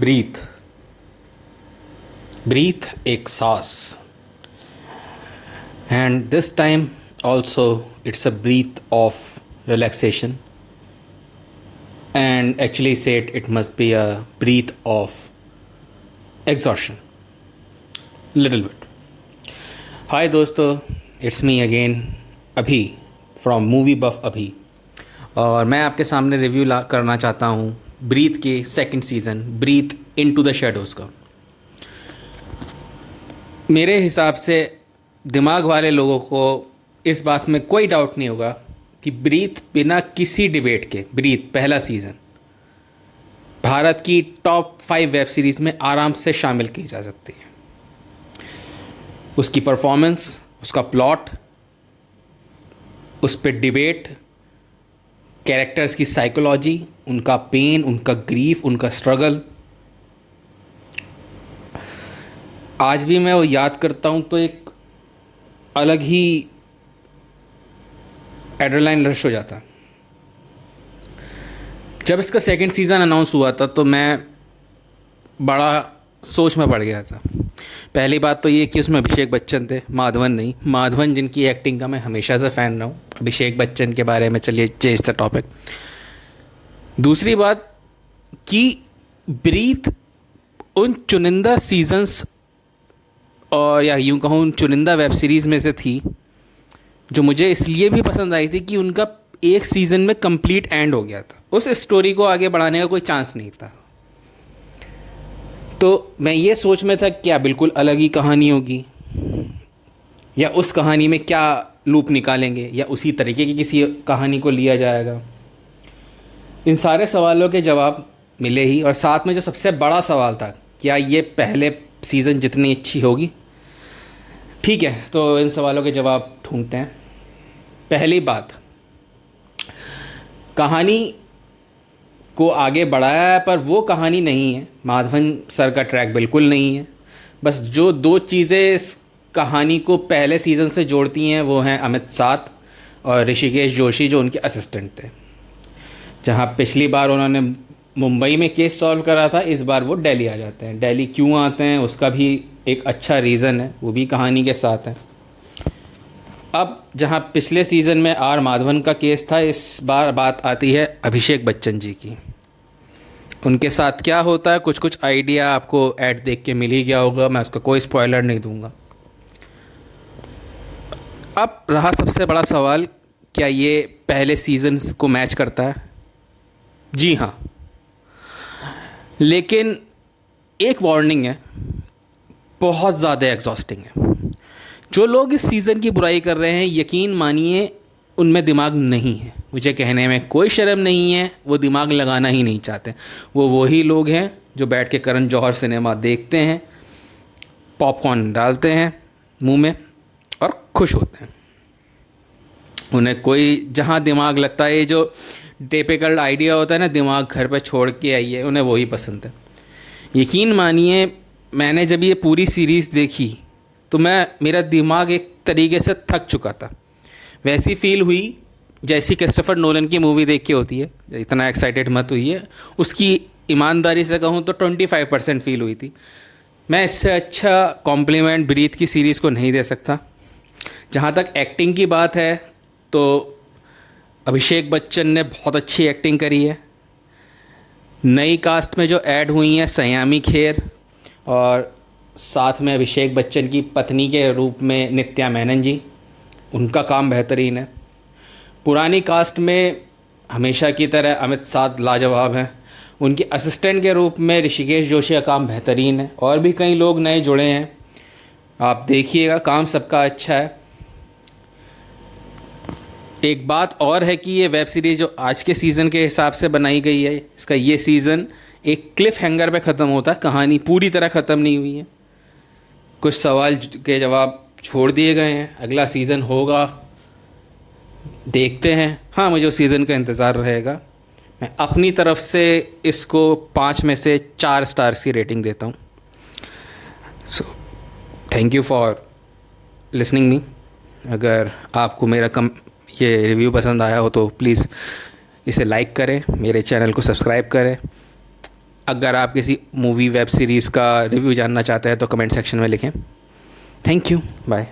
Breathe breathe एक सांस and this time also it's a breath of relaxation and actually said it must be a breath of exhaustion little bit. Hi दोस्तों, it's me again अभी from movie buff अभी, और मैं आपके सामने review करना चाहता हूँ ब्रीथ के second season Breathe into the Shadows का। मेरे हिसाब से दिमाग वाले लोगों को इस बात में कोई डाउट नहीं होगा कि ब्रीथ बिना किसी डिबेट के ब्रीथ पहला सीज़न भारत की टॉप 5 वेब सीरीज़ में आराम से शामिल की जा सकती है। उसकी परफॉर्मेंस, उसका प्लॉट, उस पर डिबेट, कैरेक्टर्स की साइकोलॉजी, उनका पेन, उनका ग्रीफ, उनका स्ट्रगल, आज भी मैं वो याद करता हूँ तो एक अलग ही एड्रेनालाइन रश हो जाता। जब इसका सेकंड सीज़न अनाउंस हुआ था तो मैं बड़ा सोच में पड़ गया था। पहली बात तो ये कि उसमें अभिषेक बच्चन थे, माधवन नहीं। माधवन जिनकी एक्टिंग का मैं हमेशा से फ़ैन रहा हूँ, अभिषेक बच्चन के बारे में चलिए चेंज द टॉपिक। दूसरी बात कि ब्रीथ उन चुनिंदा सीजन्स और या यूँ कहूँ उन चुनिंदा वेब सीरीज़ में से थी जो मुझे इसलिए भी पसंद आई थी कि उनका एक सीज़न में कंप्लीट एंड हो गया था। उस स्टोरी को आगे बढ़ाने का कोई चांस नहीं था। तो मैं ये सोच में था क्या बिल्कुल अलग ही कहानी होगी या उस कहानी में क्या लूप निकालेंगे या उसी तरीके की किसी कहानी को लिया जाएगा। इन सारे सवालों के जवाब मिले ही, और साथ में जो सबसे बड़ा सवाल था, क्या ये पहले सीज़न जितनी अच्छी होगी। ठीक है, तो इन सवालों के जवाब ढूंढते हैं। पहली बात, कहानी को आगे बढ़ाया है पर वो कहानी नहीं है। माधवन सर का ट्रैक बिल्कुल नहीं है। बस जो दो चीज़ें इस कहानी को पहले सीज़न से जोड़ती हैं वो हैं अमित साथ और ऋषिकेश जोशी जो उनके असिस्टेंट थे। जहाँ पिछली बार उन्होंने मुंबई में केस सॉल्व करा था, इस बार वो दिल्ली आ जाते हैं। दिल्ली क्यों आते हैं उसका भी एक अच्छा रीज़न है, वो भी कहानी के साथ है। अब जहाँ पिछले सीज़न में आर माधवन का केस था, इस बार बात आती है अभिषेक बच्चन जी की। उनके साथ क्या होता है, कुछ कुछ आइडिया आपको ऐड देख के मिल ही गया होगा, मैं उसका कोई स्पॉइलर नहीं दूंगा। अब रहा सबसे बड़ा सवाल, क्या ये पहले सीजन्स को मैच करता है? जी हाँ, लेकिन एक वार्निंग है, बहुत ज़्यादा एग्जॉस्टिंग है। जो लोग इस सीज़न की बुराई कर रहे हैं, यकीन मानिए उनमें दिमाग नहीं है। मुझे कहने में कोई शर्म नहीं है, वो दिमाग लगाना ही नहीं चाहते। वो वही लोग हैं जो बैठ के करण जौहर सिनेमा देखते हैं, पॉपकॉर्न डालते हैं मुंह में और खुश होते हैं। उन्हें कोई जहाँ दिमाग लगता है, ये जो टिपिकल आइडिया होता है ना, दिमाग घर पे छोड़ के आइए, उन्हें वही पसंद है। यकीन मानिए मैंने जब ये पूरी सीरीज़ देखी तो मेरा दिमाग एक तरीके से थक चुका था। वैसी फील हुई जैसी क्रिस्टोफर नोलन की मूवी देख के होती है। इतना एक्साइटेड मत हुई है, उसकी ईमानदारी से कहूँ तो 25% फील हुई थी। मैं इससे अच्छा कॉम्प्लीमेंट ब्रीथ की सीरीज़ को नहीं दे सकता। जहाँ तक एक्टिंग की बात है तो अभिषेक बच्चन ने बहुत अच्छी एक्टिंग करी है। नई कास्ट में जो ऐड हुई हैं सयामी खेर और साथ में अभिषेक बच्चन की पत्नी के रूप में नित्या मेनन जी, उनका काम बेहतरीन है। पुरानी कास्ट में हमेशा की तरह अमित साथ लाजवाब हैं। उनके असिस्टेंट के रूप में ऋषिकेश जोशी का काम बेहतरीन है, और भी कई लोग नए जुड़े हैं। आप देखिएगा, काम सबका अच्छा है। एक बात और है कि ये वेब सीरीज़ जो आज के सीज़न के हिसाब से बनाई गई है, इसका ये सीज़न एक क्लिफ हैंगर पे ख़त्म होता है। कहानी पूरी तरह ख़त्म नहीं हुई है, कुछ सवाल के जवाब छोड़ दिए गए हैं। अगला सीज़न होगा, देखते हैं। हाँ, मुझे उस सीज़न का इंतज़ार रहेगा। मैं अपनी तरफ से इसको 5 में से 4 स्टार्स की रेटिंग देता हूँ। So thank you for listening me. अगर आपको मेरा ये रिव्यू पसंद आया हो तो प्लीज़ इसे लाइक करें, मेरे चैनल को सब्सक्राइब करें। अगर आप किसी मूवी वेब सीरीज़ का रिव्यू जानना चाहते हैं तो कमेंट सेक्शन में लिखें। Thank you, bye.